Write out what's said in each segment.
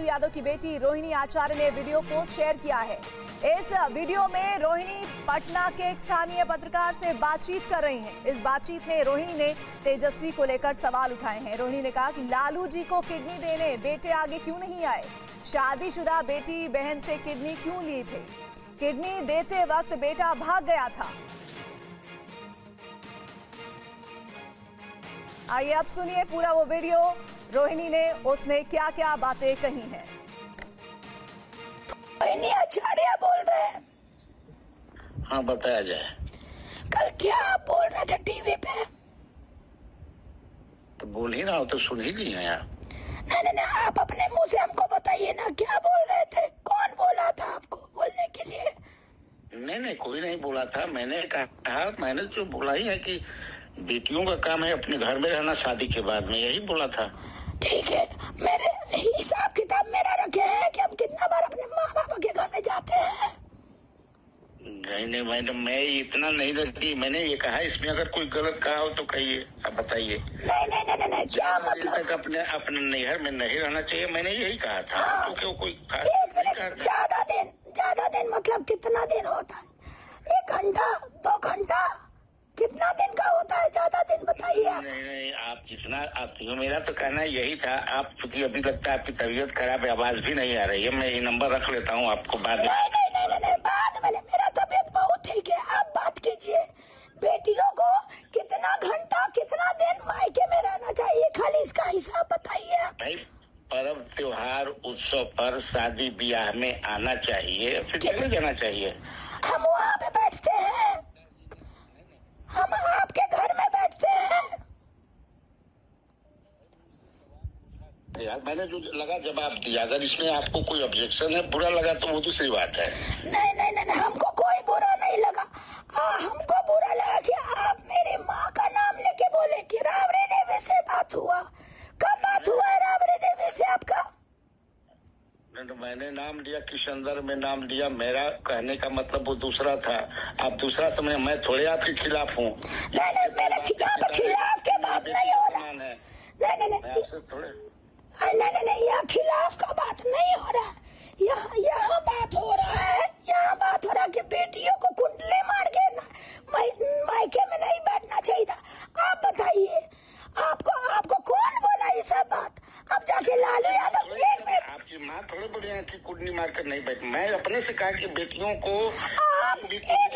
लालू यादव की बेटी रोहिणी आचार्य ने वीडियो पोस्ट शेयर किया है। इस वीडियो में रोहिणी पटना के एक स्थानीय पत्रकार से बातचीत कर रही हैं। इस बातचीत में रोहिणी ने तेजस्वी को लेकर सवाल उठाए हैं। रोहिणी ने कहा कि लालू जी को किडनी देने बेटे आगे क्यों नहीं आए, शादीशुदा बेटी बहन से किडनी क्यों ली थी, किडनी देते वक्त बेटा भाग गया था। आइए अब सुनिए पूरा वो वीडियो, रोहिणी ने उसमें क्या क्या बातें कही हैं। रोहिणी आचार्य बोल रहे हैं। हाँ बताया जाए। कल क्या आप बोल रहे थे टीवी पे? तो बोल ही रहा हो तो सुन ही ली है यार। नहीं, आप अपने मुंह से हमको बताइए ना, क्या बोल रहे थे? कौन बोला था आपको बोलने के लिए? नहीं कोई नहीं बोला था। मैंने कहा, मैंने जो बोला ही है कि बेटियों का काम है अपने घर में रहना शादी के बाद में, यही बोला था। ठीक है, मेरे हिसाब किताब मेरा रखे हैं कि हम कितना बार अपने माँ बाप के घर में जाते हैं। नहीं मैडम, मैं इतना नहीं रखी। मैंने ये कहा इसमें अगर कोई गलत कहा हो तो कहिए, आप बताइए। नहीं, क्या मतलब? तक अपने नैहर में नहीं रहना चाहिए, मैंने यही कहा था। हाँ, तो क्यों कोई ज्यादा दिन मतलब कितना दिन होता है? 1 घंटा 2 घंटा कितना दिन का होता है? ज्यादा दिन बताइए। नहीं आप जितना आप मेरा तो कहना यही था। आप चूंकि अभी लगता है आपकी तबीयत खराब है, आवाज भी नहीं आ रही है, मैं ये नंबर रख लेता हूँ आपको बाद में। नहीं, बाद में मेरा तबीयत बहुत ठीक है, आप बात कीजिए। बेटियों को कितना घंटा कितना दिन मायके में रहना चाहिए, खाली इसका हिसाब बताइए। भाई पर्व त्योहार उत्सव पर शादी ब्याह में आना चाहिए, फिर चले जाना चाहिए। हम वहाँ पे बैठते हैं, हम आपके घर में बैठते हैं। यार मैंने जो लगा जवाब दिया, अगर इसमें आपको कोई ऑब्जेक्शन है, बुरा लगा तो वो दूसरी बात है। नहीं, हमको कोई बुरा नहीं लगा। हमको बुरा लगा कि आप मेरी माँ का नाम लेके बोले कि राबड़ी देवी से बात हुआ। कब बात हुआ है राबड़ी देवी से आपका? नहीं, मैंने नाम लिया, किस संदर्भ में नाम लिया, मेरा कहने का मतलब वो दूसरा था। आप दूसरा समझे, मैं थोड़े आपके खिलाफ हूँ। नहीं, मेरे खिलाफ के बात नहीं हो रहा है। नहीं, यहाँ खिलाफ का बात नहीं हो रहा है। यहाँ बात हो रहा है, यहाँ बात हो रहा है कि बेटियों को कुंडली मार के मायके में नहीं बैठना चाहिए था। आप बताइए, आपको कौन बोला ये सब बात? अब जाके लालू यादव आपकी माँ थोड़े बोले हैं कि कुंडली मार कर नहीं बैठ। मैं अपने से कहा कि बेटियों को एक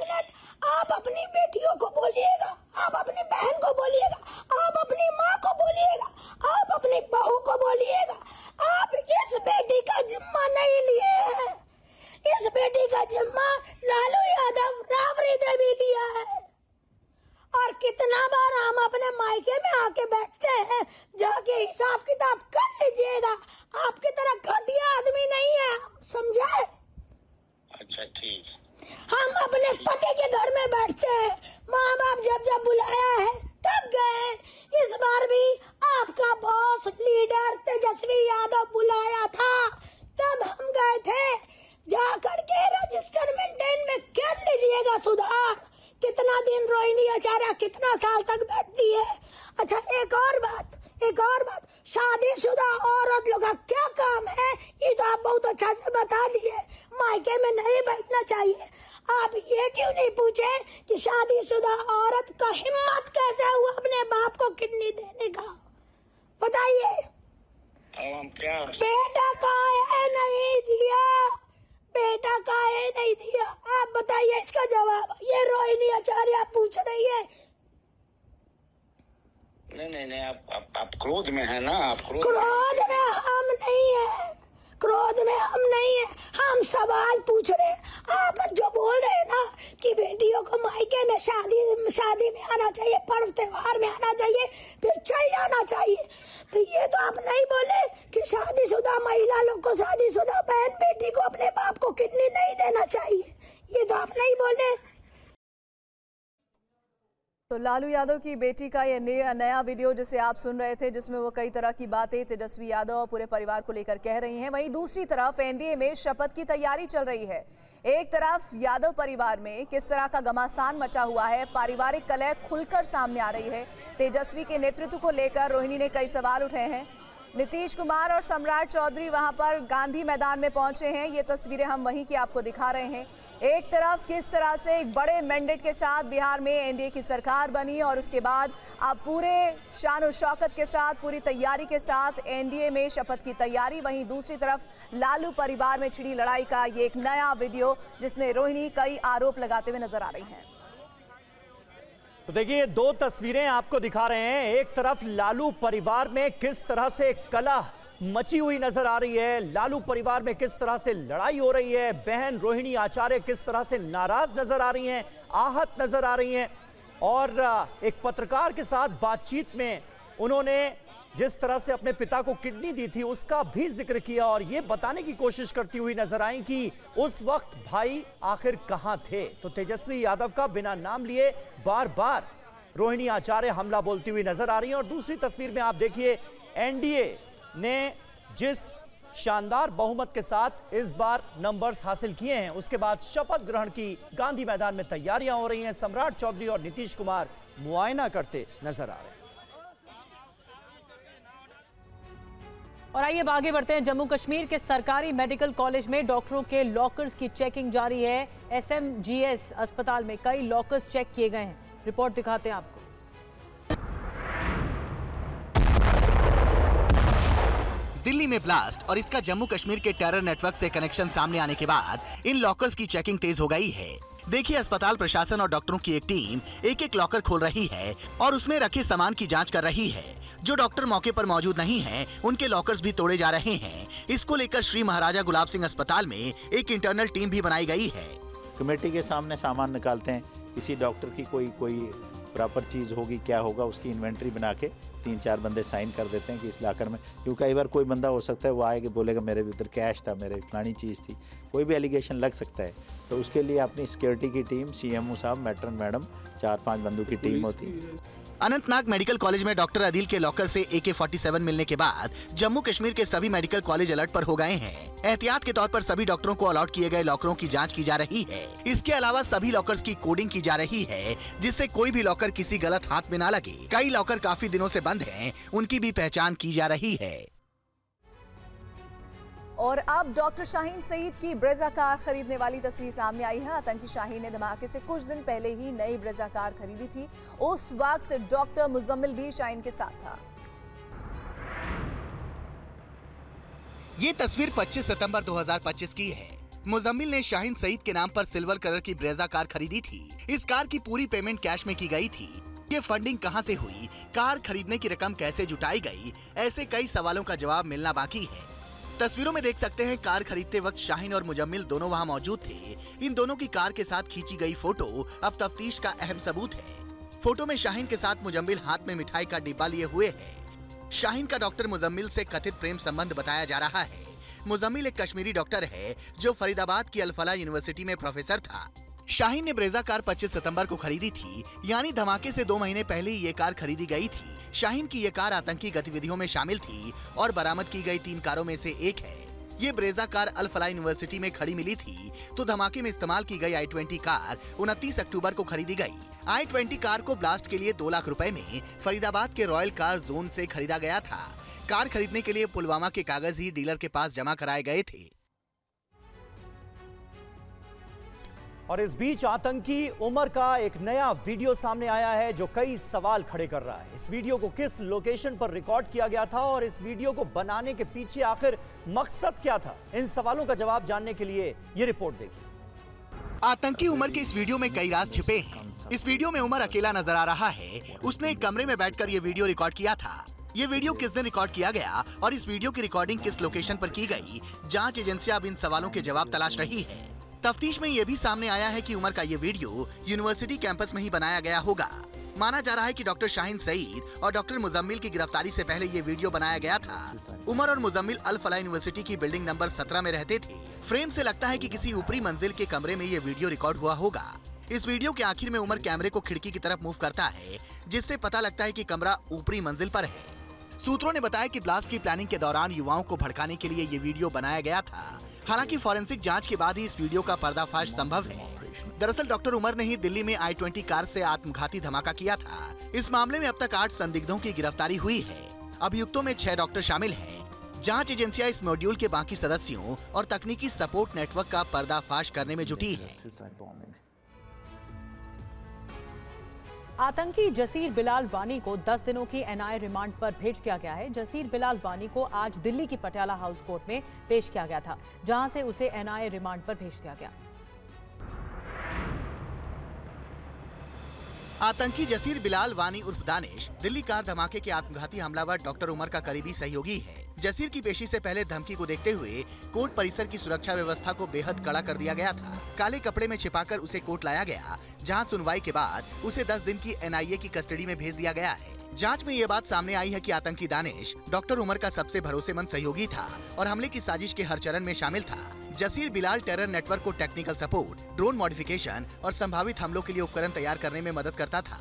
मिनट, आप अपनी बेटियों को बोलिएगा, आप अपनी बहन को बोलिएगा, आप अपनी माँ को बोलिएगा, आप अपनी बहू को बोलिएगा। आप इस बेटी का जिम्मा नहीं लिए हैं। इस बेटी का जिम्मा लालू यादव राबड़ी देवी लिया है। और कितना बार हम अपने मायके में आके बैठते हैं, जाके हिसाब किताब कर लीजिएगा। आपकी तरह घटिया आदमी नहीं है, समझे? अच्छा ठीक। हम अपने पति के घर में बैठते हैं, माँ बाप जब बुलाया है तब गए। इस बार भी आपका बॉस लीडर तेजस्वी यादव बुलाया था, तब हम गए थे। जा करके रजिस्टर मेंटेन में कर लीजिएगा सुधार। कितना दिन रोहिणी आचार्य कितना साल तक बैठती है? अच्छा एक और बात, शादीशुदा औरत लोग का क्या काम है ये तो आप बहुत अच्छा से बता दिए। मायके में नहीं बैठना चाहिए। आप ये क्यों नहीं पूछे कि शादीशुदा औरत का हिम्मत कैसे हुआ अपने बाप को किडनी देने का? बताइए। क्या बेटा का है नहीं दिया, बेटा का है नहीं दिया, आप बताइए इसका जवाब। ये रोहिणी आचार्य पूछ रही है। नहीं आप क्रोध में है ना? आप क्रोध में हम नहीं है, क्रोध में हम नहीं है, हम सवाल पूछ रहे हैं। आप जो बोल रहे हैं ना कि बेटियों को मायके में शादी में आना चाहिए, पर्व त्योहार में आना चाहिए, फिर चल जाना चाहिए, तो ये तो आप नहीं बोले कि शादीशुदा महिला लोग को, शादीशुदा बहन बेटी को अपने बाप को किडनी नहीं देना चाहिए, ये तो आप नहीं बोले। तो लालू यादव की बेटी का ये नया वीडियो जिसे आप सुन रहे थे, जिसमें वो कई तरह की बातें तेजस्वी यादव और पूरे परिवार को लेकर कह रही हैं। वहीं दूसरी तरफ एनडीए में शपथ की तैयारी चल रही है। एक तरफ यादव परिवार में किस तरह का घमासान मचा हुआ है, पारिवारिक कलह खुलकर सामने आ रही है। तेजस्वी के नेतृत्व को लेकर रोहिणी ने कई सवाल उठाए हैं। नीतीश कुमार और सम्राट चौधरी वहां पर गांधी मैदान में पहुंचे हैं। ये तस्वीरें हम वहीं की आपको दिखा रहे हैं। एक तरफ किस तरह से एक बड़े मैंडेट के साथ बिहार में एनडीए की सरकार बनी और उसके बाद अब पूरे शान और शौकत के साथ, पूरी तैयारी के साथ एनडीए में शपथ की तैयारी। वहीं दूसरी तरफ लालू परिवार में छिड़ी लड़ाई का ये एक नया वीडियो जिसमें रोहिणी कई आरोप लगाते हुए नजर आ रही हैं। तो देखिए, दो तस्वीरें आपको दिखा रहे हैं। एक तरफ लालू परिवार में किस तरह से कलह मची हुई नजर आ रही है, लालू परिवार में किस तरह से लड़ाई हो रही है, बहन रोहिणी आचार्य किस तरह से नाराज नजर आ रही हैं, आहत नजर आ रही हैं। और एक पत्रकार के साथ बातचीत में उन्होंने जिस तरह से अपने पिता को किडनी दी थी उसका भी जिक्र किया और यह बताने की कोशिश करती हुई नजर आई कि उस वक्त भाई आखिर कहां थे। तो तेजस्वी यादव का बिना नाम लिए बार बार रोहिणी आचार्य हमला बोलती हुई नजर आ रही है। और दूसरी तस्वीर में आप देखिए, एनडीए ने जिस शानदार बहुमत के साथ इस बार नंबर्स हासिल किए हैं, उसके बाद शपथ ग्रहण की गांधी मैदान में तैयारियां हो रही हैं। सम्राट चौधरी और नीतीश कुमार मुआयना करते नजर आ रहे हैं। और आइए आगे बढ़ते हैं। जम्मू कश्मीर के सरकारी मेडिकल कॉलेज में डॉक्टरों के लॉकर्स की चेकिंग जारी है। एसएमजीएस अस्पताल में कई लॉकर्स चेक किए गए हैं। रिपोर्ट दिखाते हैं आपको। दिल्ली में ब्लास्ट और इसका जम्मू कश्मीर के टेरर नेटवर्क से कनेक्शन सामने आने के बाद इन लॉकर्स की चेकिंग तेज हो गई है। देखिए, अस्पताल प्रशासन और डॉक्टरों की एक टीम एक एक लॉकर खोल रही है और उसमें रखे सामान की जांच कर रही है। जो डॉक्टर मौके पर मौजूद नहीं हैं, उनके लॉकर्स भी तोड़े जा रहे हैं। इसको लेकर श्री महाराजा गुलाब सिंह अस्पताल में एक इंटरनल टीम भी बनाई गई है। कमेटी के सामने सामान निकालते हैं, किसी डॉक्टर की कोई प्रॉपर चीज़ होगी, क्या होगा, उसकी इन्वेंट्री बना के 3-4 बंदे साइन कर देते हैं कि इस लॉकर में। क्योंकि कई बार कोई बंदा हो सकता है वो आएगा बोलेगा मेरे उधर कैश था, मेरे फलानी चीज़ थी, कोई भी एलिगेशन लग सकता है। तो उसके लिए अपनी सिक्योरिटी की टीम, सीएमओ साहब, मैट्रन मैडम, 4-5 बंदों की टीम होती है। अनंतनाग मेडिकल कॉलेज में डॉक्टर अदिल के लॉकर से AK-47 मिलने के बाद जम्मू कश्मीर के सभी मेडिकल कॉलेज अलर्ट पर हो गए हैं। एहतियात के तौर पर सभी डॉक्टरों को अलॉट किए गए लॉकरों की जांच की जा रही है। इसके अलावा सभी लॉकर्स की कोडिंग की जा रही है जिससे कोई भी लॉकर किसी गलत हाथ में न लगे। कई लॉकर काफी दिनों से बंद हैं, उनकी भी पहचान की जा रही है। और अब डॉक्टर शाहीन सईद की ब्रेजा कार खरीदने वाली तस्वीर सामने आई है। आतंकी शाहीन ने धमाके से कुछ दिन पहले ही नई ब्रेजा कार खरीदी थी। उस वक्त डॉक्टर मुजम्मिल भी शाहीन के साथ था। ये तस्वीर 25 सितंबर 2025 की है। मुजम्मिल ने शाहीन सईद के नाम पर सिल्वर कलर की ब्रेजा कार खरीदी थी। इस कार की पूरी पेमेंट कैश में की गई थी। ये फंडिंग कहां से हुई, कार खरीदने की रकम कैसे जुटाई गई, ऐसे कई सवालों का जवाब मिलना बाकी है। तस्वीरों में देख सकते हैं, कार खरीदते वक्त शाहीन और मुजम्मिल दोनों वहां मौजूद थे। इन दोनों की कार के साथ खींची गई फोटो अब तफ्तीश का अहम सबूत है। फोटो में शाहीन के साथ मुजम्मिल हाथ में मिठाई का डिब्बा लिए हुए है। शाहीन का डॉक्टर मुजम्मिल से कथित प्रेम संबंध बताया जा रहा है। मुजम्मिल एक कश्मीरी डॉक्टर है जो फरीदाबाद की अल-फलाह यूनिवर्सिटी में प्रोफेसर था। शाहीन ने ब्रेजा कार 25 सितंबर को खरीदी थी, यानी धमाके से 2 महीने पहले ये कार खरीदी गई थी। शाहीन की ये कार आतंकी गतिविधियों में शामिल थी और बरामद की गई 3 कारों में से एक है। ये ब्रेजा कार अल-फलाह यूनिवर्सिटी में खड़ी मिली थी तो धमाके में इस्तेमाल की गई i20 कार 29 अक्टूबर को खरीदी गई। i20 कार को ब्लास्ट के लिए 2 लाख रुपए में फरीदाबाद के रॉयल कार जोन से खरीदा गया था। कार खरीदने के लिए पुलवामा के कागज ही डीलर के पास जमा कराए गए थे। और इस बीच आतंकी उमर का एक नया वीडियो सामने आया है जो कई सवाल खड़े कर रहा है। इस वीडियो को किस लोकेशन पर रिकॉर्ड किया गया था और इस वीडियो को बनाने के पीछे आखिर मकसद क्या था, इन सवालों का जवाब जानने के लिए ये रिपोर्ट देखिए। आतंकी उमर के इस वीडियो में कई राज छिपे हैं। इस वीडियो में उमर अकेला नजर आ रहा है। उसने एक कमरे में बैठकर ये वीडियो रिकॉर्ड किया था। ये वीडियो किस दिन रिकॉर्ड किया गया और इस वीडियो की रिकॉर्डिंग किस लोकेशन पर की गई, जांच एजेंसियां अब इन सवालों के जवाब तलाश रही है। तफ्तीश में यह भी सामने आया है कि उमर का ये वीडियो यूनिवर्सिटी कैंपस में ही बनाया गया होगा। माना जा रहा है कि डॉक्टर शाहीन सईद और डॉक्टर मुजम्मिल की गिरफ्तारी से पहले ये वीडियो बनाया गया था। उमर और मुजम्मिल अल-फलाह यूनिवर्सिटी की बिल्डिंग नंबर 17 में रहते थे। फ्रेम से लगता है कि किसी ऊपरी मंजिल के कमरे में ये वीडियो रिकॉर्ड हुआ होगा। इस वीडियो के आखिर में उमर कैमरे को खिड़की की तरफ मूव करता है जिससे पता लगता है कि कमरा ऊपरी मंजिल पर है। सूत्रों ने बताया कि ब्लास्ट की प्लानिंग के दौरान युवाओं को भड़काने के लिए ये वीडियो बनाया गया था। हालांकि फॉरेंसिक जांच के बाद ही इस वीडियो का पर्दाफाश संभव है। दरअसल डॉक्टर उमर ने ही दिल्ली में i20 कार से आत्मघाती धमाका किया था। इस मामले में अब तक 8 संदिग्धों की गिरफ्तारी हुई है। अभियुक्तों में 6 डॉक्टर शामिल हैं। जांच एजेंसियां इस मॉड्यूल के बाकी सदस्यों और तकनीकी सपोर्ट नेटवर्क का पर्दाफाश करने में जुटी है। आतंकी जसीर बिलाल वानी को 10 दिनों की एनआईए रिमांड पर भेज दिया गया है। जसीर बिलाल वानी को आज दिल्ली की पटियाला हाउस कोर्ट में पेश किया गया था, जहां से उसे एनआईए रिमांड पर भेज दिया गया। आतंकी जसीर बिलाल वानी उर्फ दानिश दिल्ली कार धमाके के आत्मघाती हमलावर डॉक्टर उमर का करीबी सहयोगी है। जसीर की पेशी से पहले धमकी को देखते हुए कोर्ट परिसर की सुरक्षा व्यवस्था को बेहद कड़ा कर दिया गया था। काले कपड़े में छिपाकर उसे कोर्ट लाया गया, जहां सुनवाई के बाद उसे 10 दिन की एनआईए की कस्टडी में भेज दिया गया है। जांच में ये बात सामने आई है कि आतंकी दानिश डॉक्टर उमर का सबसे भरोसेमंद सहयोगी था और हमले की साजिश के हर चरण में शामिल था। जसीर बिलाल टेरर नेटवर्क को टेक्निकल सपोर्ट, ड्रोन मॉडिफिकेशन और संभावित हमलों के लिए उपकरण तैयार करने में मदद करता था।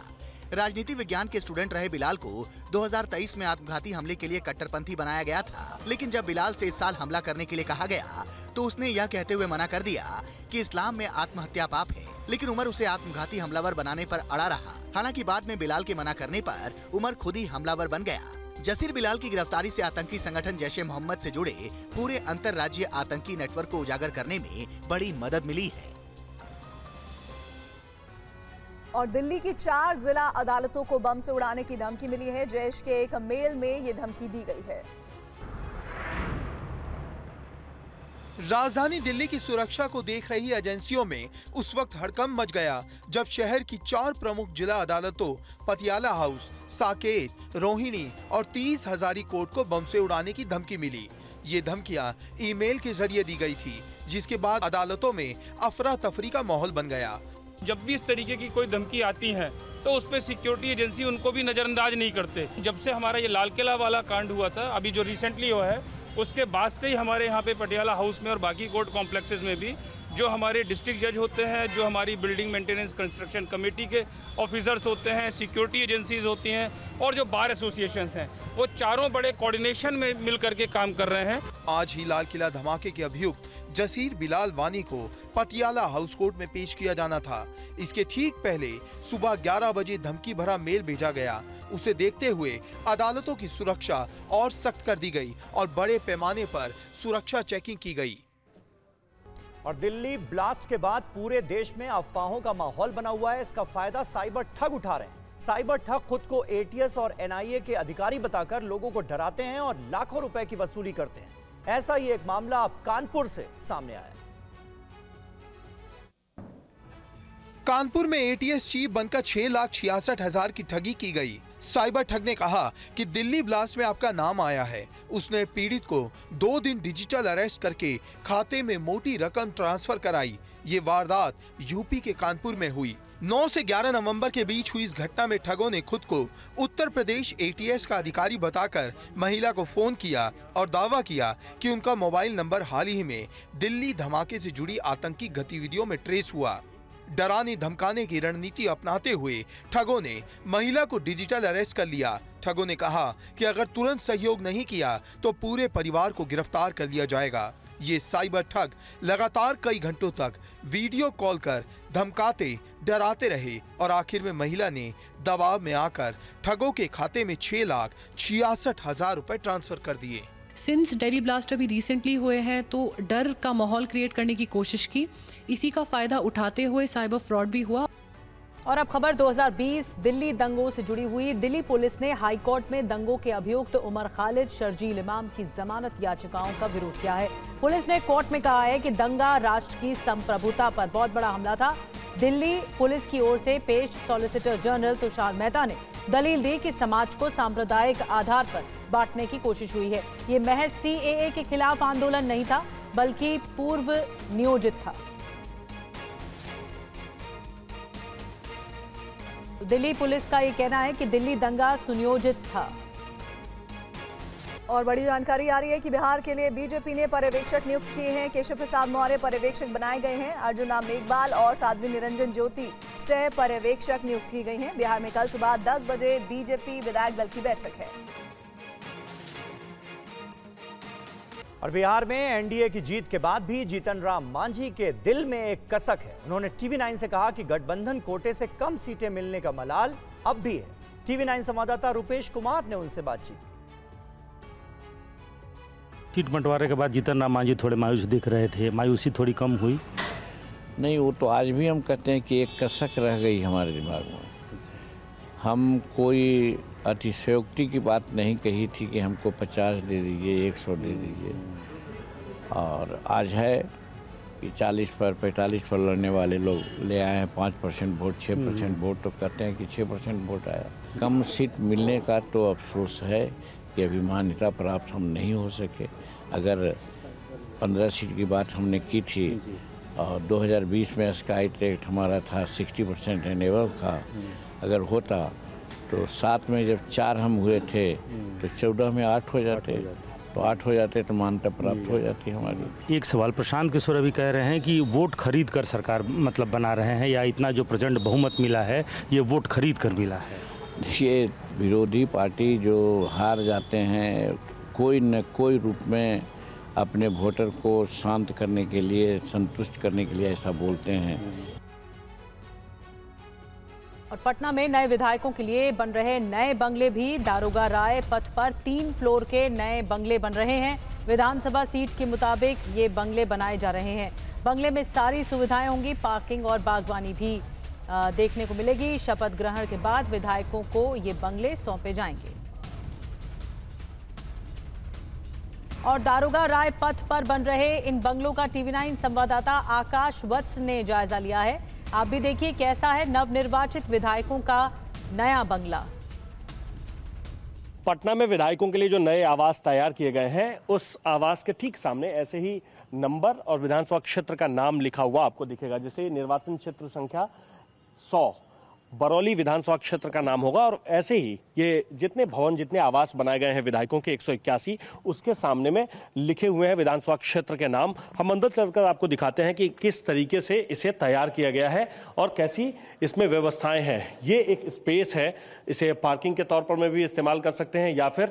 राजनीति विज्ञान के स्टूडेंट रहे बिलाल को 2023 में आत्मघाती हमले के लिए कट्टरपंथी बनाया गया था, लेकिन जब बिलाल से इस साल हमला करने के लिए कहा गया तो उसने यह कहते हुए मना कर दिया कि इस्लाम में आत्महत्या पाप है। लेकिन उमर उसे आत्मघाती हमलावर बनाने पर अड़ा रहा। हालांकि बाद में बिलाल के मना करने पर उमर खुद ही हमलावर बन गया। जसीर बिलाल की गिरफ्तारी से आतंकी संगठन जैश ए मोहम्मद से जुड़े पूरे अंतर्राज्यीय आतंकी नेटवर्क को उजागर करने में बड़ी मदद मिली है। और दिल्ली की 4 जिला अदालतों को बम से उड़ाने की धमकी मिली है। जैश के एक मेल में ये धमकी दी गई है। राजधानी दिल्ली की सुरक्षा को देख रही एजेंसियों में उस वक्त हड़कंप मच गया जब शहर की 4 प्रमुख जिला अदालतों पटियाला हाउस, साकेत, रोहिणी और 30 हजारी कोर्ट को बम से उड़ाने की धमकी मिली। ये धमकियां ईमेल के जरिए दी गई थी, जिसके बाद अदालतों में अफरा तफरी का माहौल बन गया। जब भी इस तरीके की कोई धमकी आती है तो उस पर सिक्योरिटी एजेंसी उनको भी नज़रअंदाज नहीं करते। जब से हमारा ये लाल किला वाला कांड हुआ था, अभी जो रिसेंटली हुआ है, उसके बाद से ही हमारे यहाँ पे पटियाला हाउस में और बाकी कोर्ट कॉम्प्लेक्सेस में भी जो हमारे डिस्ट्रिक्ट जज होते हैं, जो हमारी बिल्डिंग मेंटेनेंस कंस्ट्रक्शन कमेटी के ऑफिसर्स होते हैं, सिक्योरिटी एजेंसीज होती हैं और जो बार एसोसिएशंस हैं, वो चारों बड़े कोऑर्डिनेशन में मिल करके काम कर रहे हैं। आज ही लाल किला धमाके के अभियुक्त जसीर बिलाल वानी को पटियाला हाउस कोर्ट में पेश किया जाना था। इसके ठीक पहले सुबह 11 बजे धमकी भरा मेल भेजा गया। उसे देखते हुए अदालतों की सुरक्षा और सख्त कर दी गई और बड़े पैमाने पर सुरक्षा चेकिंग की गई। और दिल्ली ब्लास्ट के बाद पूरे देश में अफवाहों का माहौल बना हुआ है। इसका फायदा साइबर ठग उठा रहे हैं। साइबर ठग खुद को एटीएस और एनआईए के अधिकारी बताकर लोगों को डराते हैं और लाखों रुपए की वसूली करते हैं। ऐसा ही एक मामला अब कानपुर से सामने आया। कानपुर में एटीएस चीफ बनकर 6,66,000 की ठगी की गई। साइबर ठग ने कहा कि दिल्ली ब्लास्ट में आपका नाम आया है। उसने पीड़ित को 2 दिन डिजिटल अरेस्ट करके खाते में मोटी रकम ट्रांसफर कराई। ये वारदात यूपी के कानपुर में हुई। 9 से 11 नवंबर के बीच हुई इस घटना में ठगों ने खुद को उत्तर प्रदेश एटीएस का अधिकारी बताकर महिला को फोन किया और दावा किया कि उनका मोबाइल नंबर हाल ही में दिल्ली धमाके से जुड़ी आतंकी गतिविधियों में ट्रेस हुआ। डराने धमकाने की रणनीति अपनाते हुए ठगों ने महिला को डिजिटल अरेस्ट कर लिया। ठगों ने कहा कि अगर तुरंत सहयोग नहीं किया तो पूरे परिवार को गिरफ्तार कर लिया जाएगा। ये साइबर ठग लगातार कई घंटों तक वीडियो कॉल कर धमकाते डराते रहे और आखिर में महिला ने दबाव में आकर ठगों के खाते में 6,66,000 रुपए ट्रांसफर कर दिए। सिंस दिल्ली ब्लास्ट अभी रिसेंटली हुए हैं तो डर का माहौल क्रिएट करने की कोशिश की। इसी का फायदा उठाते हुए साइबर फ्रॉड भी हुआ। और अब खबर 2020 दिल्ली दंगों से जुड़ी हुई। दिल्ली पुलिस ने हाई कोर्ट में दंगों के अभियुक्त उमर खालिद, शर्जील इमाम की जमानत याचिकाओं का विरोध किया है। पुलिस ने कोर्ट में कहा है कि दंगा राष्ट्र की संप्रभुता पर बहुत बड़ा हमला था। दिल्ली पुलिस की ओर से पेश सॉलिसिटर जनरल तुषार मेहता ने दलील दी कि समाज को सांप्रदायिक आधार पर बांटने की कोशिश हुई है। ये महज सीएए के खिलाफ आंदोलन नहीं था, बल्कि पूर्व नियोजित था। दिल्ली पुलिस का ये कहना है कि दिल्ली दंगा सुनियोजित था। और बड़ी जानकारी आ रही है कि बिहार के लिए बीजेपी ने पर्यवेक्षक नियुक्त किए हैं। केशव प्रसाद मौर्य पर्यवेक्षक बनाए गए हैं। अर्जुना मेघवाल और साध्वी निरंजन ज्योति सह पर्यवेक्षक नियुक्त की गई हैं। बिहार में कल सुबह 10 बजे बीजेपी विधायक दल की बैठक है। और बिहार में एनडीए की जीत के बाद भी जीतन राम मांझी के दिल में एक कसक है। उन्होंने टीवी9 से कहा कि गठबंधन कोटे से कम सीटें मिलने का मलाल अब भी है। टीवी9 संवाददाता रुपेश कुमार ने उनसे बातचीत की। सीट बंटवारे के बाद जीतन राम मांझी थोड़े मायूस दिख रहे थे, मायूसी थोड़ी कम हुई? नहीं, वो तो आज भी हम कहते हैं कि एक कसक रह गई हमारे दिमाग में। हम कोई अतिशयोक्ति की बात नहीं कही थी कि हमको 50 दे दीजिए, 100 दे दीजिए, और आज है कि 40 पर 45 पर लड़ने वाले लोग ले आए हैं 5% वोट, 6% वोट, तो कहते हैं कि 6% वोट आया। कम सीट मिलने का तो अफसोस है कि अभी मान्यता प्राप्त हम नहीं हो सके। अगर 15 सीट की बात हमने की थी और 2020 में स्काई ट्रैक्ट हमारा था 60% एंड एबव का, अगर होता तो 7 में जब 4 हम हुए थे तो 14 में 8 हो जाते, तो 8 हो जाते तो मान्यता प्राप्त हो जाती हमारी। एक सवाल, प्रशांत किशोर अभी कह रहे हैं कि वोट खरीद कर सरकार मतलब बना रहे हैं, या इतना जो प्रचंड बहुमत मिला है ये वोट खरीद कर मिला है? ये विरोधी पार्टी जो हार जाते हैं कोई न कोई रूप में अपने वोटर को शांत करने के लिए, संतुष्ट करने के लिए ऐसा बोलते हैं। और पटना में नए विधायकों के लिए बन रहे नए बंगले भी। दारोगा राय पथ पर 3 फ्लोर के नए बंगले बन रहे हैं। विधानसभा सीट के मुताबिक ये बंगले बनाए जा रहे हैं। बंगले में सारी सुविधाएं होंगी, पार्किंग और बागवानी भी देखने को मिलेगी। शपथ ग्रहण के बाद विधायकों को ये बंगले सौंपे जाएंगे। और दारोगा राय पथ पर बन रहे इन बंगलों का TV9 संवाददाता आकाश वत्स ने जायजा लिया है। आप भी देखिए कैसा है नवनिर्वाचित विधायकों का नया बंगला। पटना में विधायकों के लिए जो नए आवास तैयार किए गए हैं, उस आवास के ठीक सामने ऐसे ही नंबर और विधानसभा क्षेत्र का नाम लिखा हुआ आपको दिखेगा। जैसे निर्वाचन क्षेत्र संख्या 100 बरौली विधानसभा क्षेत्र का नाम होगा, और ऐसे ही ये जितने भवन, जितने आवास बनाए गए हैं विधायकों के 181, उसके सामने में लिखे हुए हैं विधानसभा क्षेत्र के नाम। हम अंदर चलकर आपको दिखाते हैं कि किस तरीके से इसे तैयार किया गया है और कैसी इसमें व्यवस्थाएं हैं। ये एक स्पेस है, इसे पार्किंग के तौर पर में भी इस्तेमाल कर सकते हैं, या फिर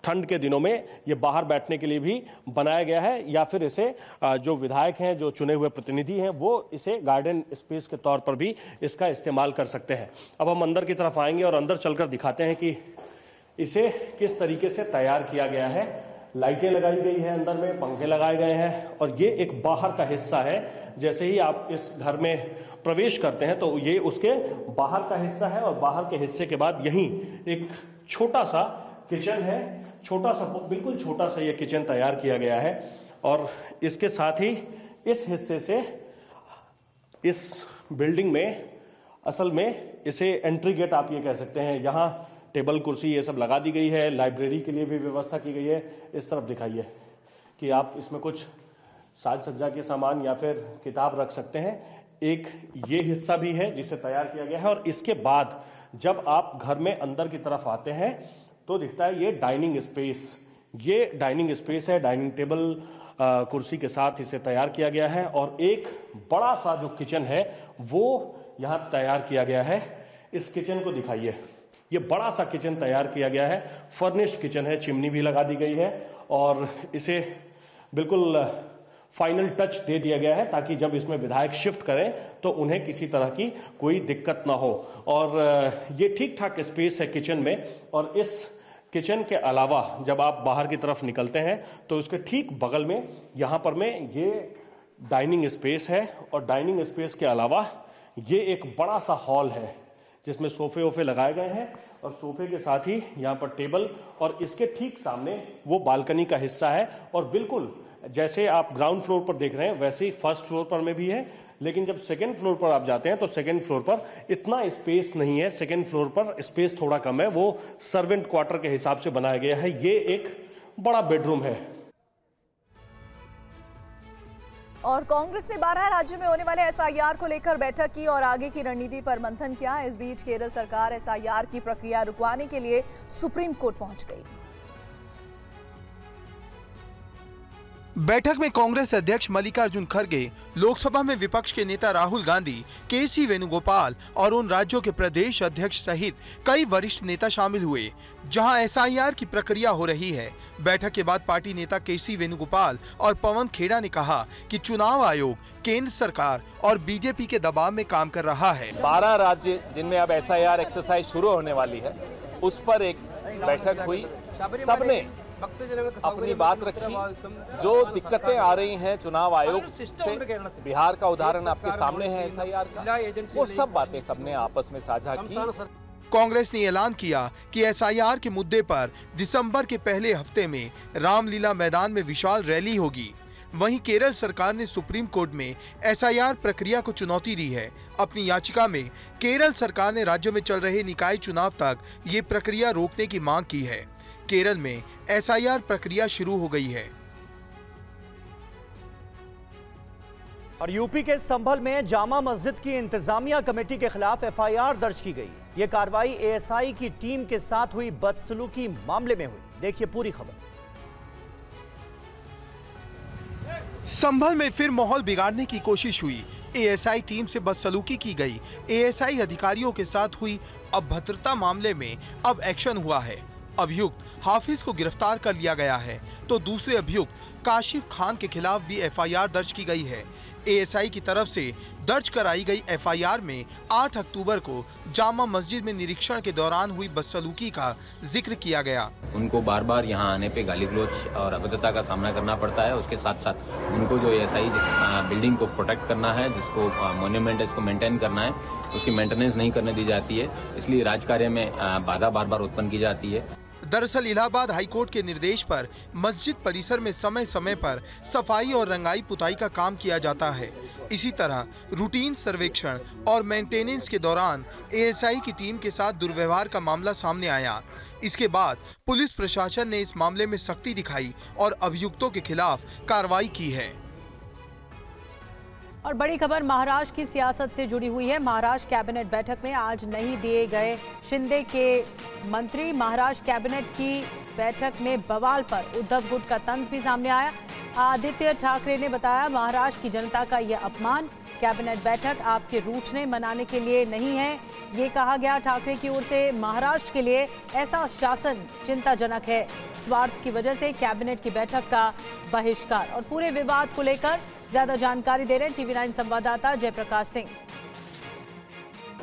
ठंड के दिनों में ये बाहर बैठने के लिए भी बनाया गया है, या फिर इसे जो विधायक हैं, जो चुने हुए प्रतिनिधि हैं, वो इसे गार्डन स्पेस के तौर पर भी इसका इस्तेमाल कर सकते हैं। अब हम अंदर की तरफ आएंगे और अंदर चलकर दिखाते हैं कि इसे किस तरीके से तैयार किया गया है। लाइटें लगाई गई है, अंदर में पंखे लगाए गए हैं, और ये एक बाहर का हिस्सा है। जैसे ही आप इस घर में प्रवेश करते हैं तो ये उसके बाहर का हिस्सा है, और बाहर के हिस्से के बाद यहीं एक छोटा सा किचन है। छोटा सा, बिल्कुल छोटा सा ये किचन तैयार किया गया है। और इसके साथ ही इस हिस्से से इस बिल्डिंग में असल में इसे एंट्री गेट आप ये कह सकते हैं। यहाँ टेबल कुर्सी ये सब लगा दी गई है, लाइब्रेरी के लिए भी व्यवस्था की गई है। इस तरफ दिखाइए कि आप इसमें कुछ साज सज्जा के सामान या फिर किताब रख सकते हैं। एक ये हिस्सा भी है जिसे तैयार किया गया है। और इसके बाद जब आप घर में अंदर की तरफ आते हैं तो दिखता है ये डाइनिंग स्पेस। ये डाइनिंग स्पेस है, डाइनिंग टेबल कुर्सी के साथ इसे तैयार किया गया है। और एक बड़ा सा जो किचन है वो यहाँ तैयार किया गया है। इस किचन को दिखाइए, ये बड़ा सा किचन तैयार किया गया है, फर्निश्ड किचन है, चिमनी भी लगा दी गई है, और इसे बिल्कुल फाइनल टच दे दिया गया है ताकि जब इसमें विधायक शिफ्ट करें तो उन्हें किसी तरह की कोई दिक्कत ना हो। और ये ठीक ठाक स्पेस है किचन में। और इस किचन के अलावा जब आप बाहर की तरफ निकलते हैं तो उसके ठीक बगल में यहाँ पर में ये डाइनिंग स्पेस है। और डाइनिंग स्पेस के अलावा ये एक बड़ा सा हॉल है जिसमें सोफे वोफे लगाए गए हैं, और सोफे के साथ ही यहाँ पर टेबल, और इसके ठीक सामने वो बालकनी का हिस्सा है। और बिल्कुल जैसे आप ग्राउंड फ्लोर पर देख रहे हैं वैसे ही फर्स्ट फ्लोर पर में भी है। लेकिन जब सेकंड फ्लोर पर आप जाते हैं तो सेकंड फ्लोर पर इतना स्पेस नहीं है, सेकंड फ्लोर पर स्पेस थोड़ा कम है, वो सर्वेंट क्वार्टर के हिसाब से बनाया गया है। ये एक बड़ा बेडरूम है। और कांग्रेस ने 12 राज्यों में होने वाले SIR को लेकर बैठक की और आगे की रणनीति पर मंथन किया। इस बीच केरल सरकार SIR की प्रक्रिया रुकवाने के लिए सुप्रीम कोर्ट पहुंच गई। बैठक में कांग्रेस अध्यक्ष मल्लिकार्जुन खड़गे, लोकसभा में विपक्ष के नेता राहुल गांधी, KC वेणुगोपाल और उन राज्यों के प्रदेश अध्यक्ष सहित कई वरिष्ठ नेता शामिल हुए जहां SIR की प्रक्रिया हो रही है। बैठक के बाद पार्टी नेता KC वेणुगोपाल और पवन खेड़ा ने कहा कि चुनाव आयोग केंद्र सरकार और बीजेपी के दबाव में काम कर रहा है। 12 राज्य जिनमें अब SIR एक्सरसाइज शुरू होने वाली है, उस पर एक बैठक हुई। सबने अपनी बात रखी। जो दिक्कतें आ रही हैं चुनाव आयोग से, बिहार का उदाहरण आपके सामने है एसआईआर का, वो सब बातें सबने आपस में साझा की। कांग्रेस ने ऐलान किया कि एसआईआर के मुद्दे पर दिसंबर के पहले हफ्ते में रामलीला मैदान में विशाल रैली होगी। वहीं केरल सरकार ने सुप्रीम कोर्ट में एसआईआर प्रक्रिया को चुनौती दी है। अपनी याचिका में केरल सरकार ने राज्य में चल रहे निकाय चुनाव तक ये प्रक्रिया रोकने की मांग की है। केरल में एसआईआर प्रक्रिया शुरू हो गई है। और यूपी के संभल में जामा मस्जिद की इंतजामिया कमेटी के खिलाफ एफआईआर दर्ज की गई। ये कार्रवाई एएसआई की टीम के साथ हुई बदसलूकी मामले में हुई। देखिए पूरी खबर। संभल में फिर माहौल बिगाड़ने की कोशिश हुई। एएसआई टीम से बदसलूकी की गई। एएसआई अधिकारियों के साथ हुई अभद्रता मामले में अब एक्शन हुआ है। अभियुक्त हाफिज को गिरफ्तार कर लिया गया है, तो दूसरे अभियुक्त काशिफ खान के खिलाफ भी एफआईआर दर्ज की गई है। एएसआई की तरफ से दर्ज कराई गई एफआईआर में 8 अक्टूबर को जामा मस्जिद में निरीक्षण के दौरान हुई बदसलूकी का जिक्र किया गया। उनको बार बार यहाँ आने पे गाली गलौज और अभद्रता का सामना करना पड़ता है। उसके साथ साथ उनको जो एएसआई जिस बिल्डिंग को प्रोटेक्ट करना है, जिसको मॉन्यूमेंट है, इसको मेंटेन करना है, उसकी मेंटेनेंस नहीं करने दी जाती है। इसलिए राजकार्य में बाधा बार बार उत्पन्न की जाती है। दरअसल इलाहाबाद हाईकोर्ट के निर्देश पर मस्जिद परिसर में समय समय पर सफाई और रंगाई पुताई का काम किया जाता है। इसी तरह रूटीन सर्वेक्षण और मेंटेनेंस के दौरान एएसआई की टीम के साथ दुर्व्यवहार का मामला सामने आया। इसके बाद पुलिस प्रशासन ने इस मामले में सख्ती दिखाई और अभियुक्तों के खिलाफ कार्रवाई की है। और बड़ी खबर महाराष्ट्र की सियासत से जुड़ी हुई है। महाराष्ट्र कैबिनेट बैठक में आज नहीं दिए गए शिंदे के मंत्री। महाराष्ट्र कैबिनेट की बैठक में बवाल पर उद्धव गुट का तंज भी सामने आया। आदित्य ठाकरे ने बताया, महाराष्ट्र की जनता का यह अपमान, कैबिनेट बैठक आपके रूठने मनाने के लिए नहीं है। ये कहा गया ठाकरे की ओर से, महाराष्ट्र के लिए ऐसा शासन चिंताजनक है। स्वार्थ की वजह से कैबिनेट की बैठक का बहिष्कार। और पूरे विवाद को लेकर ज्यादा जानकारी दे रहे हैं TV9 संवाददाता जयप्रकाश सिंह।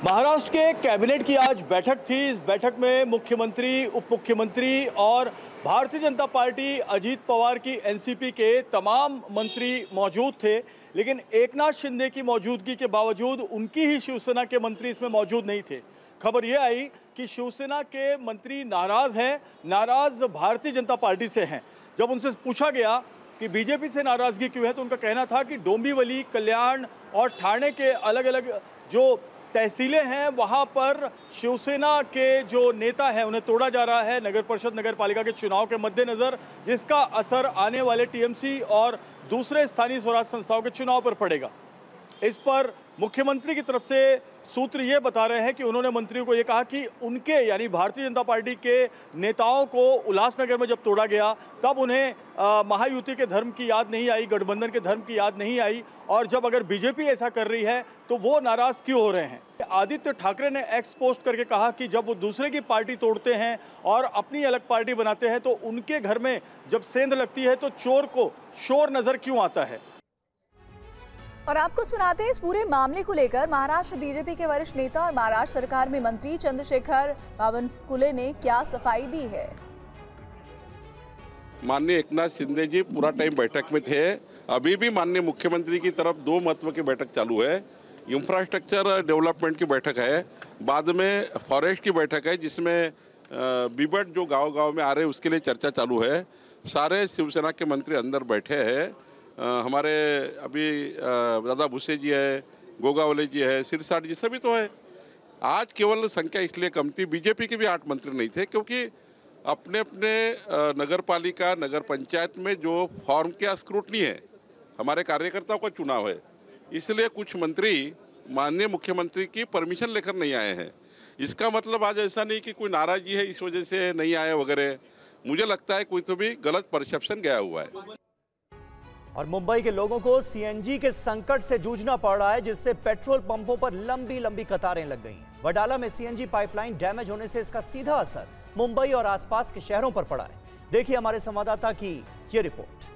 महाराष्ट्र के कैबिनेट की आज बैठक थी। इस बैठक में मुख्यमंत्री, उप मुख्यमंत्री और भारतीय जनता पार्टी अजीत पवार की एनसीपी के तमाम मंत्री मौजूद थे। लेकिन एकनाथ शिंदे की मौजूदगी के बावजूद उनकी ही शिवसेना के मंत्री इसमें मौजूद नहीं थे। खबर ये आई कि शिवसेना के मंत्री नाराज हैं, नाराज भारतीय जनता पार्टी से हैं। जब उनसे पूछा गया कि बीजेपी से नाराजगी क्यों है, तो उनका कहना था कि डोंबिवली, कल्याण और ठाणे के अलग अलग जो तहसीलें हैं वहां पर शिवसेना के जो नेता हैं उन्हें तोड़ा जा रहा है नगर परिषद, नगर पालिका के चुनाव के मद्देनजर, जिसका असर आने वाले टीएमसी और दूसरे स्थानीय स्वराज संस्थाओं के चुनाव पर पड़ेगा। इस पर मुख्यमंत्री की तरफ से सूत्र ये बता रहे हैं कि उन्होंने मंत्रियों को ये कहा कि उनके यानी भारतीय जनता पार्टी के नेताओं को उल्लासनगर में जब तोड़ा गया तब उन्हें महायुति के धर्म की याद नहीं आई, गठबंधन के धर्म की याद नहीं आई, और जब अगर बीजेपी ऐसा कर रही है तो वो नाराज क्यों हो रहे हैं। आदित्य ठाकरे ने एक्स पोस्ट करके कहा कि जब वो दूसरे की पार्टी तोड़ते हैं और अपनी अलग पार्टी बनाते हैं तो उनके घर में जब सेंध लगती है तो चोर को शोर नजर क्यों आता है। और आपको सुनाते हैं इस पूरे मामले को लेकर महाराष्ट्र बीजेपी के वरिष्ठ नेता और महाराष्ट्र सरकार में मंत्री चंद्रशेखर बावनकुले ने क्या सफाई दी है। माननीय एकनाथ शिंदे जी पूरा टाइम बैठक में थे। अभी भी माननीय मुख्यमंत्री की तरफ 2 महत्व की बैठक चालू है। इंफ्रास्ट्रक्चर डेवलपमेंट की बैठक है, बाद में फॉरेस्ट की बैठक है जिसमें बीबट जो गांव-गांव में आ रहे हैं उसके लिए चर्चा चालू है। सारे शिवसेना के मंत्री अंदर बैठे हैं। हमारे अभी दादा भूसे जी है, गोगावले जी है, सिरसाट जी सभी तो है। आज केवल संख्या इसलिए कम थी, बीजेपी के भी 8 मंत्री नहीं थे क्योंकि अपने अपने नगर पालिका, नगर पंचायत में जो फॉर्म के स्क्रूटनी है, हमारे कार्यकर्ताओं का चुनाव है, इसलिए कुछ मंत्री माननीय मुख्यमंत्री की परमिशन लेकर नहीं आए हैं। इसका मतलब आज ऐसा नहीं कि कोई नाराजगी है इस वजह से नहीं आए वगैरह। मुझे लगता है कोई तो भी गलत परसेप्शन गया हुआ है। और मुंबई के लोगों को सीएनजी के संकट से जूझना पड़ रहा है, जिससे पेट्रोल पंपों पर लंबी लंबी कतारें लग गई। वडाला में सीएनजी पाइपलाइन डैमेज होने से इसका सीधा असर मुंबई और आसपास के शहरों पर पड़ा है। देखिए हमारे संवाददाता की ये रिपोर्ट।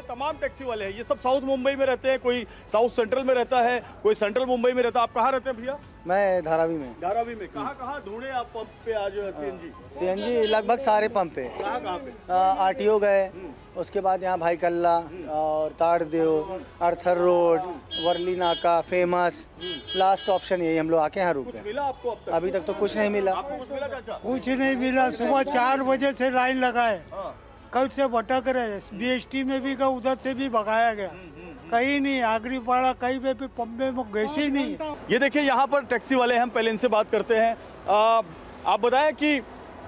तमाम टैक्सी वाले हैं, ये सब साउथ मुंबई में रहते हैं, कोई साउथ सेंट्रल में रहता है, कोई सेंट्रल मुंबई में रहता है। आप कहाँ रहते हैं भैया? मैं धारावी में। धारावी में कहाँ ढूंढे आप पंप पे आज सीएनजी? सीएनजी लगभग सारे पंप पे। कहाँ पे? आरटीओ गए, उसके बाद यहाँ भाई कल्ला और ताड़देव, अर्थर रोड, वर्ली नाका, फेमस, लास्ट ऑप्शन यही हम लोग आके यहाँ रुके। मिला आपको अब तक? अभी तक तो कुछ नहीं मिला। आपको कुछ मिला चाचा? कुछ नहीं मिला। सुबह 4 बजे से लाइन लगा है, कल से भटक रहे। बीएसटी में भी गए, उधर से भी भगाया गया, कहीं नहीं। आगरी पाड़ा कहीं पे भी पंपे में गैस ही नहीं। ये देखिए यहाँ पर टैक्सी वाले, हम पहले इनसे बात करते हैं। आप बताएं कि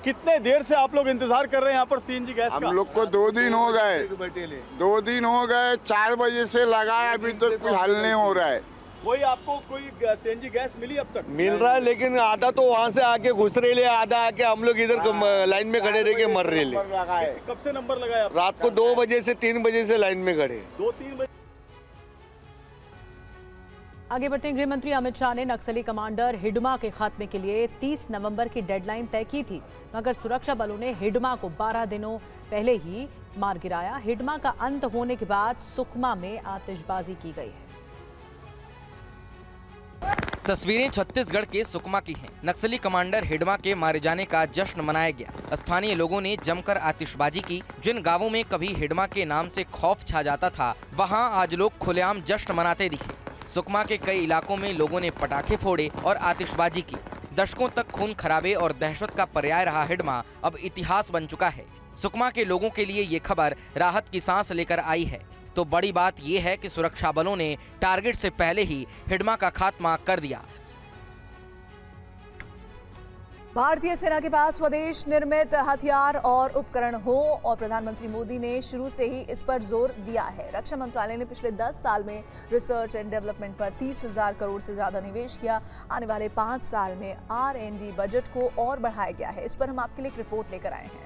कितने देर से आप लोग इंतजार कर रहे हैं यहाँ पर सीएनजी गैस का? हम लोग को 2 दिन हो गए, 2 दिन हो गए। 4 बजे से लगा है, अभी तक कुछ हल नहीं हो रहा है। कोई आपको कोई सीएनजी गैस मिली अब तक? मिल रहा है, लेकिन आधा तो वहाँ से आके घुस रहे ले, आधा आके हम लोग इधर लाइन में खड़े रह के मर रहे ले। कब से नंबर लगाया? रात को 2 बजे से 3 बजे से लाइन में खड़े। 2-3 बजे। आगे बढ़ते हैं। गृह मंत्री अमित शाह ने नक्सली कमांडर हिडमा के खात्मे के लिए 30 नवंबर की डेडलाइन तय की थी, मगर सुरक्षा बलों ने हिडमा को 12 दिनों पहले ही मार गिराया। हिडमा का अंत होने के बाद सुकमा में आतिशबाजी की गई है। तस्वीरें छत्तीसगढ़ के सुकमा की हैं। नक्सली कमांडर हिडमा के मारे जाने का जश्न मनाया गया। स्थानीय लोगों ने जमकर आतिशबाजी की। जिन गांवों में कभी हिडमा के नाम से खौफ छा जाता था, वहां आज लोग खुलेआम जश्न मनाते दिखे। सुकमा के कई इलाकों में लोगों ने पटाखे फोड़े और आतिशबाजी की। दशकों तक खून खराबे और दहशत का पर्याय रहा हिडमा अब इतिहास बन चुका है। सुकमा के लोगों के लिए ये खबर राहत की सांस लेकर आई है। तो बड़ी बात यह है कि सुरक्षा बलों ने टारगेट से पहले ही हिडमा का खात्मा कर दिया। भारतीय सेना के पास स्वदेश निर्मित हथियार और उपकरण हो और प्रधानमंत्री मोदी ने शुरू से ही इस पर जोर दिया है। रक्षा मंत्रालय ने पिछले 10 साल में रिसर्च एंड डेवलपमेंट पर 30,000 करोड़ से ज्यादा निवेश किया। आने वाले 5 साल में R&D बजट को और बढ़ाया गया है। इस पर हम आपके लिए एक रिपोर्ट लेकर आए हैं।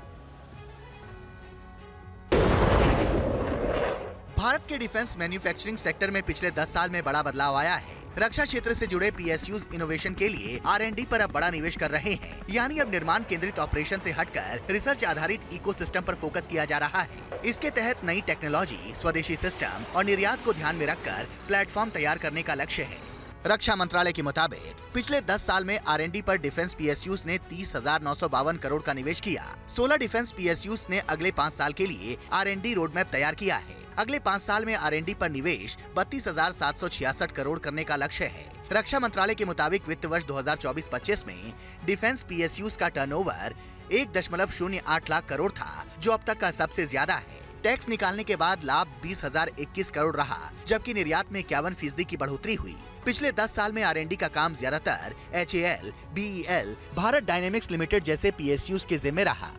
भारत के डिफेंस मैन्युफैक्चरिंग सेक्टर में पिछले 10 साल में बड़ा बदलाव आया है। रक्षा क्षेत्र से जुड़े PSUs इनोवेशन के लिए R&D पर अब बड़ा निवेश कर रहे हैं। यानी अब निर्माण केंद्रित ऑपरेशन से हटकर रिसर्च आधारित इकोसिस्टम पर फोकस किया जा रहा है। इसके तहत नई टेक्नोलॉजी, स्वदेशी सिस्टम और निर्यात को ध्यान में रखकर प्लेटफॉर्म तैयार करने का लक्ष्य है। रक्षा मंत्रालय के मुताबिक पिछले 10 साल में R&D पर डिफेंस PSUs ने 30,952 करोड़ का निवेश किया। 16 डिफेंस PSUs ने अगले 5 साल के लिए R&D रोड मैप तैयार किया है। अगले 5 साल में R&D पर निवेश 32,766 करोड़ करने का लक्ष्य है। रक्षा मंत्रालय के मुताबिक वित्त वर्ष 2024-25 में डिफेंस PSUs का टर्नओवर 1.08 लाख करोड़ था, जो अब तक का सबसे ज्यादा है। टैक्स निकालने के बाद लाभ 20,021 करोड़ रहा, जबकि निर्यात में 51% की बढ़ोतरी हुई। पिछले 10 साल में R&D का काम ज्यादातर HAL, BEL, Bharat dynamics limited जैसे PSUs के जिम्मे रहा।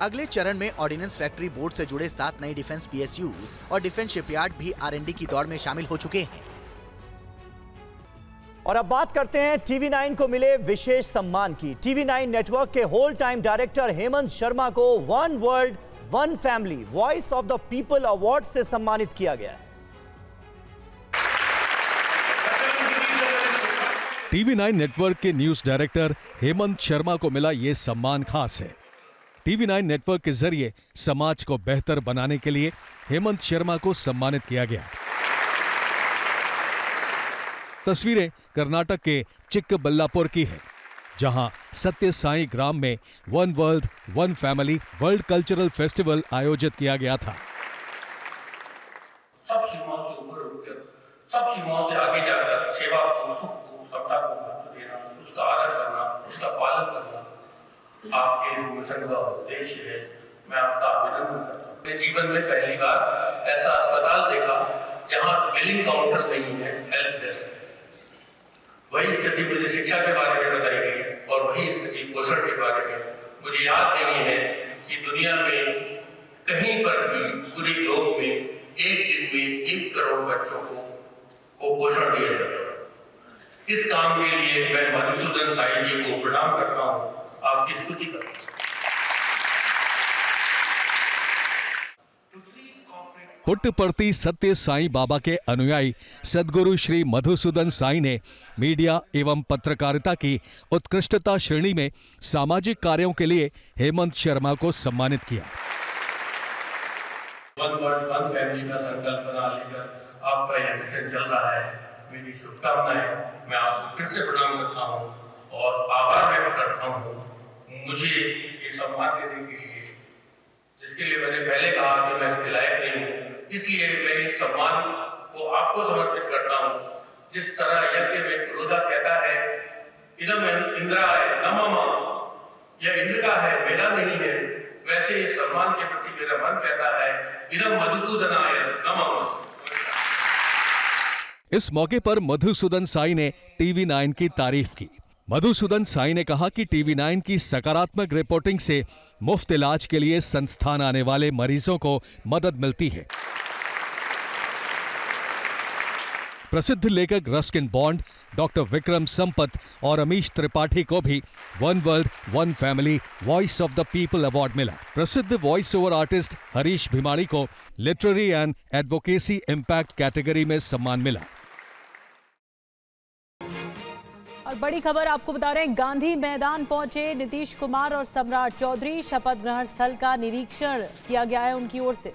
अगले चरण में ऑर्डिनेंस फैक्ट्री बोर्ड से जुड़े 7 नए डिफेंस PSUs और डिफेंस शिपयार्ड भी R&D की दौड़ में शामिल हो चुके हैं। और अब बात करते हैं TV9 को मिले विशेष सम्मान की। TV9 नेटवर्क के whole time director Hemant Sharma को one world one family voice of the people award से सम्मानित किया गया है। TV9 नेटवर्क के न्यूज डायरेक्टर हेमंत शर्मा को मिला ये सम्मान खास है। TV9 नेटवर्क के जरिए समाज को बेहतर बनाने के लिए हेमंत शर्मा को सम्मानित किया गया। तस्वीरें कर्नाटक के चिक्कबल्लापुर की है, जहां सत्य साई ग्राम में one world one family world cultural festival आयोजित किया गया था। सब सीमाओं से ऊपर उठकर, सब सीमाओं से आगे जाकर सेवा को, सुख को, समता को महत्व देना, उसका आदर करना, उसका पालन करना आपके इस मिशन का उद्देश्य है। मैं आपका अभिनंदन करता हूँ। मेरे जीवन में पहली बार ऐसा अस्पताल देखा जहाँ बिलिंग काउंटर नहीं है, हेल्प डेस्क है। वही स्थिति मुझे शिक्षा के बारे में बताई गई और वही स्थिति पोषण के बारे में। मुझे याद नहीं है कि दुनिया में कहीं पर भी पूरे ग्लोब में एक दिन में 1 करोड़ बच्चों को पोषण दिया जाता है। इस काम के लिए मैं मधुसूदन साई जी को प्रणाम करता हूँ, आपकी स्तुति करता हूँ। पुट्टपर्ती सत्य साईं बाबा के अनुयायी सद्गुरु श्री मधुसूदन साई ने मीडिया एवं पत्रकारिता की उत्कृष्टता श्रेणी में सामाजिक कार्यों के लिए हेमंत शर्मा को सम्मानित किया। वन वर्ल्ड वन फैमिली का संकल्प बना लेकर आपका यह मिशन चल रहा है। मेरी शुभकामनाएं। मैं आपको फिर से प्रणाम करता हूं और आभार व्यक्त करता हूं मुझे ये सम्मान देने के लिए, जिसके लिए मैंने पहले कहा कि मैं इसके लायक नहीं हूँ। इसलिए मैं इस सम्मान को आपको समर्पित करता हूँ। जिस तरह यज्ञ में पुरोधा कहता है इदम इंद्राय नमः, यह इंद्र का है, मेरा नहीं है, वैसे इस सम्मान के प्रति मेरा मन कहता है इदम मधुसूदनाय नमः। इस मौके पर मधुसूदन साई ने TV9 की तारीफ की। मधुसूदन साई ने कहा कि TV9 की सकारात्मक रिपोर्टिंग से मुफ्त इलाज के लिए संस्थान आने वाले मरीजों को मदद मिलती है। प्रसिद्ध लेखक Ruskin Bond, doctor Vikram Sampat और अमीश त्रिपाठी को भी one world one family voice of the people award मिला। प्रसिद्ध voice over artist Harish Bhimani को literary and advocacy impact category में सम्मान मिला। और बड़ी खबर आपको बता रहे हैं, गांधी मैदान पहुंचे नीतीश कुमार और सम्राट चौधरी। शपथ ग्रहण स्थल का निरीक्षण किया गया है उनकी ओर से।